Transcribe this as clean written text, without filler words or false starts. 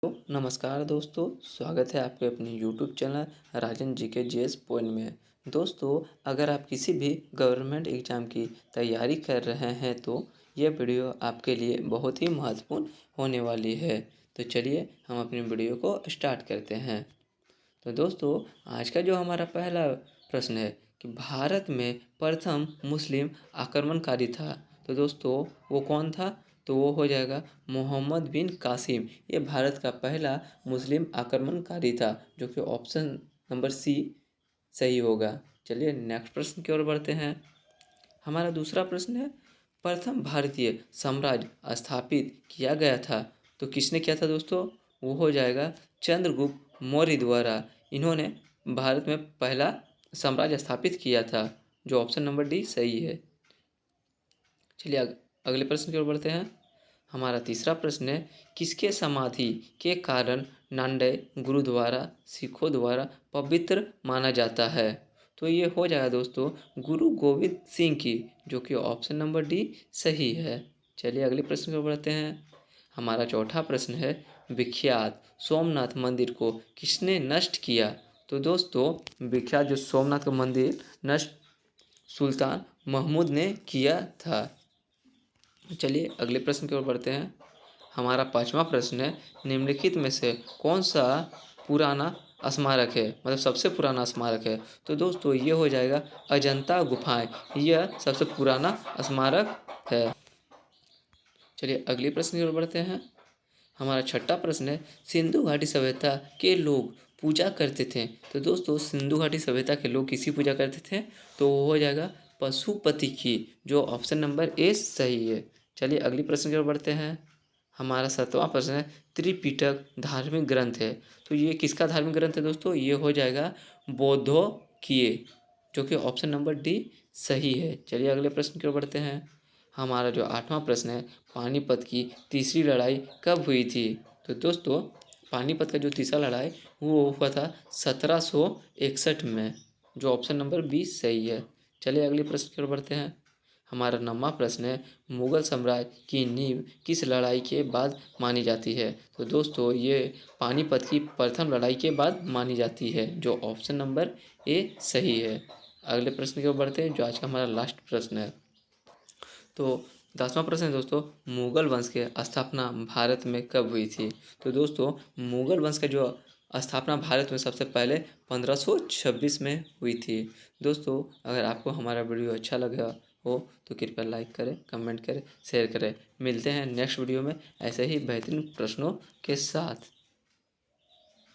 तो नमस्कार दोस्तों, स्वागत है आपके अपने यूट्यूब चैनल राजन जी के जीएस पॉइंट में। दोस्तों, अगर आप किसी भी गवर्नमेंट एग्ज़ाम की तैयारी कर रहे हैं तो ये वीडियो आपके लिए बहुत ही महत्वपूर्ण होने वाली है। तो चलिए हम अपनी वीडियो को स्टार्ट करते हैं। तो दोस्तों, आज का जो हमारा पहला प्रश्न है कि भारत में प्रथम मुस्लिम आक्रमणकारी था। तो दोस्तों, वो कौन था? तो वो हो जाएगा मोहम्मद बिन कासिम। ये भारत का पहला मुस्लिम आक्रमणकारी था, जो कि ऑप्शन नंबर सी सही होगा। चलिए नेक्स्ट प्रश्न की ओर बढ़ते हैं। हमारा दूसरा प्रश्न है, प्रथम भारतीय साम्राज्य स्थापित किया गया था। तो किसने किया था दोस्तों? वो हो जाएगा चंद्रगुप्त मौर्य द्वारा। इन्होंने भारत में पहला साम्राज्य स्थापित किया था, जो ऑप्शन नंबर डी सही है। चलिए अगले प्रश्न की ओर बढ़ते हैं। हमारा तीसरा प्रश्न है, किसके समाधि के कारण नांदेड़ गुरुद्वारा सिखों द्वारा पवित्र माना जाता है? तो ये हो जाएगा दोस्तों गुरु गोविंद सिंह की, जो कि ऑप्शन नंबर डी सही है। चलिए अगले प्रश्न की ओर बढ़ते हैं। हमारा चौथा प्रश्न है, विख्यात सोमनाथ मंदिर को किसने नष्ट किया? तो दोस्तों, विख्यात जो सोमनाथ का मंदिर नष्ट सुल्तान महमूद ने किया था। चलिए अगले प्रश्न की ओर बढ़ते हैं। हमारा पांचवा प्रश्न है, निम्नलिखित में से कौन सा पुराना स्मारक है, मतलब सबसे पुराना स्मारक है? तो दोस्तों, ये हो जाएगा अजंता गुफाएं। यह सबसे पुराना स्मारक है। चलिए अगले प्रश्न की ओर बढ़ते हैं। हमारा छठा प्रश्न है, सिंधु घाटी सभ्यता के लोग पूजा करते थे। तो दोस्तों, सिंधु घाटी सभ्यता के लोग किसी पूजा करते थे? तो वो हो जाएगा पशुपति की, जो ऑप्शन नंबर ए सही है। चलिए अगली प्रश्न की ओर बढ़ते हैं। हमारा सातवां प्रश्न है, त्रिपिटक धार्मिक ग्रंथ है। तो ये किसका धार्मिक ग्रंथ है दोस्तों? ये हो जाएगा बौद्धों की, जो कि ऑप्शन नंबर डी सही है। चलिए अगले प्रश्न की ओर बढ़ते हैं। हमारा जो आठवां प्रश्न है, पानीपत की तीसरी लड़ाई कब हुई थी? तो दोस्तों, पानीपत का जो तीसरा लड़ाई वो हुआ था 1761 में, जो ऑप्शन नंबर बी सही है। चलिए अगले प्रश्न की ओर बढ़ते हैं। हमारा नौवां प्रश्न है, मुगल साम्राज्य की नींव किस लड़ाई के बाद मानी जाती है? तो दोस्तों, ये पानीपत की प्रथम लड़ाई के बाद मानी जाती है, जो ऑप्शन नंबर ए सही है। अगले प्रश्न की ओर बढ़ते हैं, जो आज का हमारा लास्ट प्रश्न है। तो 10वां प्रश्न है दोस्तों, मुगल वंश के स्थापना भारत में कब हुई थी? तो दोस्तों, मुगल वंश का जो स्थापना भारत में सबसे पहले 1526 में हुई थी। दोस्तों, अगर आपको हमारा वीडियो अच्छा लगा हो तो कृपया लाइक करें, कमेंट करें, शेयर करें। मिलते हैं नेक्स्ट वीडियो में ऐसे ही बेहतरीन प्रश्नों के साथ।